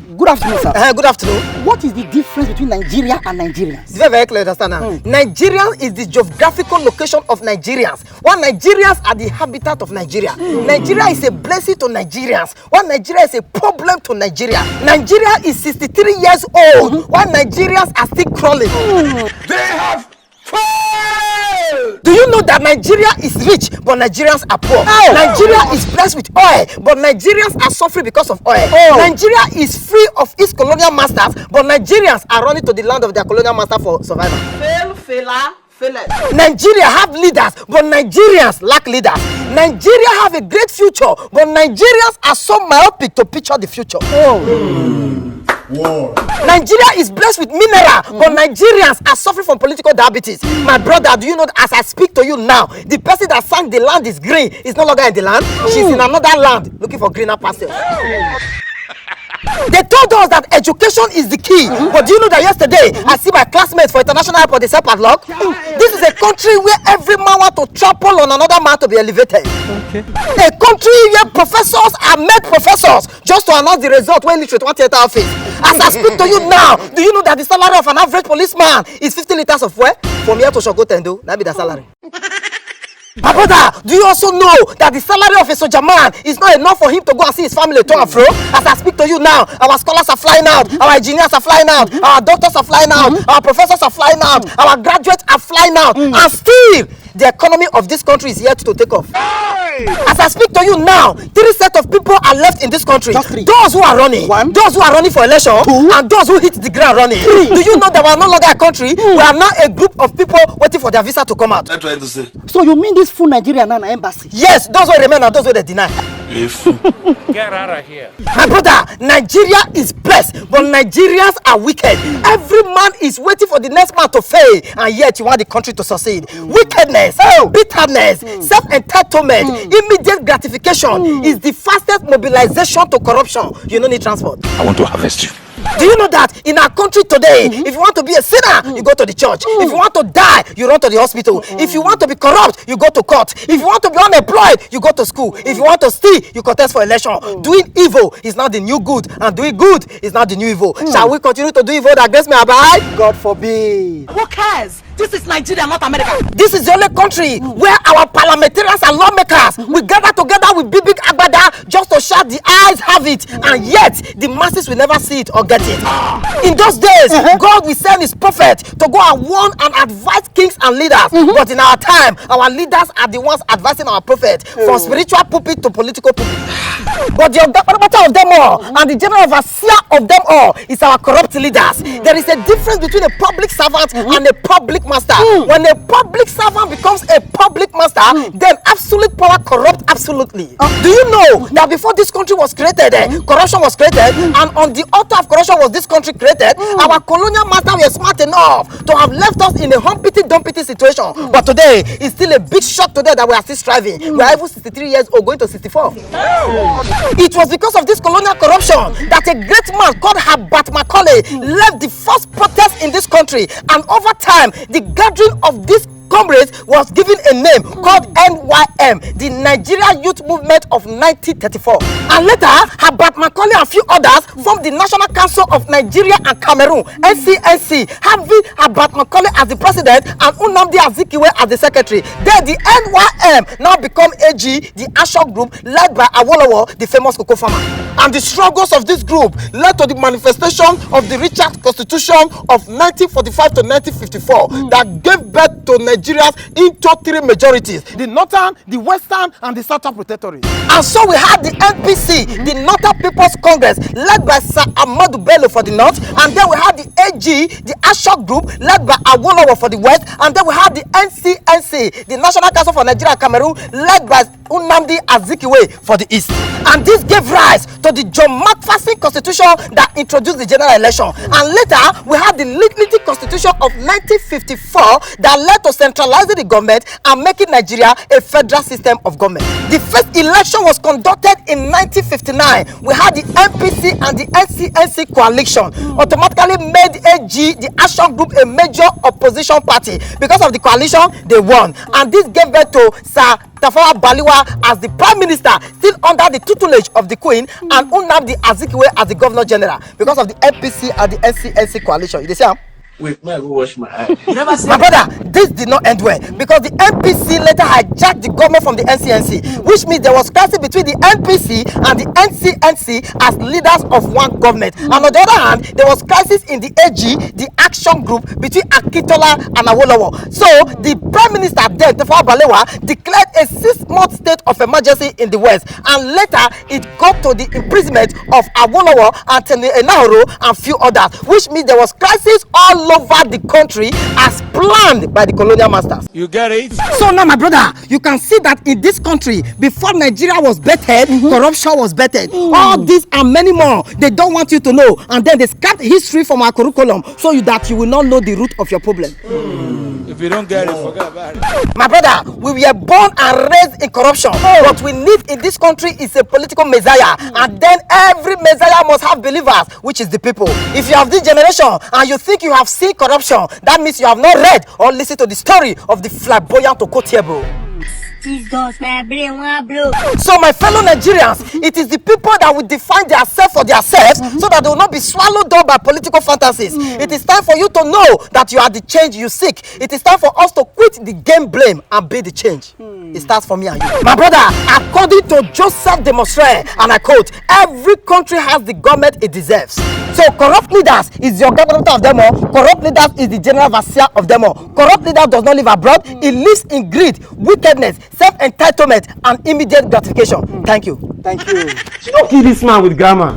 Good afternoon, sir. Good afternoon. What is the difference between Nigeria and Nigerians? It's very, very clear, understand now. Nigerian is the geographical location of Nigerians, while Nigerians are the habitat of Nigeria. Nigeria is a blessing to Nigerians, while Nigeria is a problem to Nigeria. Nigeria is 63 years old, while Nigerians are still crawling. They have failed! Do you know that Nigeria is rich, but Nigerians are poor? Nigeria is blessed with oil, but Nigerians are suffering because of oil. Nigeria is free of its colonial masters, but Nigerians are running to the land of their colonial master for survival. Nigeria have leaders, but Nigerians lack leaders. Nigeria have a great future, but Nigerians are so myopic to picture the future. Nigeria is blessed with mineral, but Nigerians are suffering from political diabetes. My brother, do you know that as I speak to you now, the person that sang the land is green is no longer in the land. She's in another land looking for greener pastures. They told us that education is the key, but do you know that yesterday I see my classmates for international airport, they said padlock? This is a country where every man wants to trample on another man to be elevated. A country where professors are made professors just to announce the result when literate one theater office. As I speak to you now, do you know that the salary of an average policeman is 50 liters of fuel? From here to Shogotendo, that be the salary. My brother, do you also know that the salary of a soldier man is not enough for him to go and see his family to and fro? As I speak to you now, our scholars are flying out, our engineers are flying out, our doctors are flying out, our professors are flying out, our graduates are flying out, and still the economy of this country is yet to take off. As I speak to you now, 3 sets of people are left in this country. Those who are running, those who are running for election, and those who hit the ground running. Do you know that we are no longer a country? We are now a group of people waiting for their visa to come out. So you mean this full Nigeria now na embassy? Yes, those who remain and those who they deny. Get out of here. My brother, Nigeria is blessed, but Nigerians are wicked. Every man is waiting for the next man to fail, and yet you want the country to succeed. Wickedness, bitterness, self-entitlement, immediate gratification is the fastest mobilization to corruption. You don't need transport. I want to harvest you. Do you know that in our country today, if you want to be a sinner, you go to the church. If you want to die, you run to the hospital. If you want to be corrupt, you go to court. If you want to be unemployed, you go to school. If you want to steal, you contest for election. Doing evil is not the new good, and doing good is not the new evil. Shall we continue to do evil that grace may abide? God forbid. Who cares? This is Nigeria, not America. This is the only country where our parliamentarians and lawmakers we gather together with big agbada just to shout the eyes have it, and yet the masses will never see it or get it. In those days, God will send his prophet to go and warn and advise kings and leaders. But in our time, our leaders are the ones advising our prophet from spiritual pulpit to political pulpit. But the matter of them all and the general overseer of them all is our corrupt leaders. There is a difference between a public servant and a public master. When a public servant becomes a public master, then absolute power corrupt absolutely. Do you know that before this country was created, corruption was created, and on the altar of corruption was this country created? Our colonial master were smart enough to have left us in a humpity-dumpty situation. But today, it's still a big shock today that we are still striving. We are even 63 years old, going to 64. It was because of this colonial corruption that a great man called Herbert Macaulay led the first protest in this country, and over time, the gathering of this comrades was given a name called NYM, the Nigeria Youth Movement of 1934. And later, Herbert Macaulay and a few others formed the National Council of Nigeria and Cameroon, NCNC, having Herbert Macaulay as the president and Nnamdi Azikiwe as the secretary. Then the NYM now become AG, the Ashok group led by Awolowo, the famous cocoa farmer. And the struggles of this group led to the manifestation of the Richard Constitution of 1945 to 1954 that gave birth to Nigerians into 3 majorities: the Northern, the Western, and the Southern Protectorate. And so we had the NPC, the Northern People's Congress, led by Sir Ahmadu Bello for the North, and then we had the AG, the Ashok group, led by Awolowo for the West, and then we had the NCNC, the National Council for Nigeria and Cameroon, led by Nnamdi Azikiwe for the East. And this gave rise to the John McPherson Constitution that introduced the general election. And later, we had the Lignity Constitution of 1954 that led to decentralizing the government and making Nigeria a federal system of government. The first election was conducted in 1959. We had the MPC and the NCNC coalition automatically made AG, the Action Group, a major opposition party. Because of the coalition, they won. And this gave birth to Sir Tafawa Balewa as the Prime Minister, still under the tutelage of the Queen, and Nnamdi Azikiwe as the Governor General, because of the MPC and the NCNC coalition. You see? Wait, may I go wash my eyes? My brother, this did not end well, because the MPC later hijacked the government from the NCNC, which means there was crisis between the MPC and the NCNC as leaders of one government. And on the other hand, there was crisis in the AG, the Action Group, between Akintola and Awolowo. So the Prime Minister then, Tafawa Balewa, declared a 6-month state of emergency in the West, and later it got to the imprisonment of Awolowo and Teni Enahoro and few others, which means there was crisis all over the country as planned by the colonial masters. You get it? So now, my brother, you can see that in this country, before Nigeria was bettered, corruption was bettered. All this and many more, they don't want you to know, and then they scrap history from our curriculum so that you will not know the root of your problem. If you don't get it, forget about it. My brother, we were born and raised in corruption. What we need in this country is a political messiah, and then every messiah must have believers, which is the people. If you have this generation and you think you have seen corruption, that means you have not read or listened to the story of the flamboyant Okotiebo. So my fellow Nigerians, it is the people that will define themselves for themselves, so that they will not be swallowed up by political fantasies. It is time for you to know that you are the change you seek. It is time for us to quit the game blame and be the change. It starts for me and you. My brother, according to Joseph de Maistre, and I quote, every country has the government it deserves. So corrupt leaders is the government of them all. Corrupt leaders is the general overseer of them all. Corrupt leader does not live abroad. It lives in greed, wickedness, self-entitlement, and immediate gratification. Thank you. Thank you. Don't kill this man with grammar.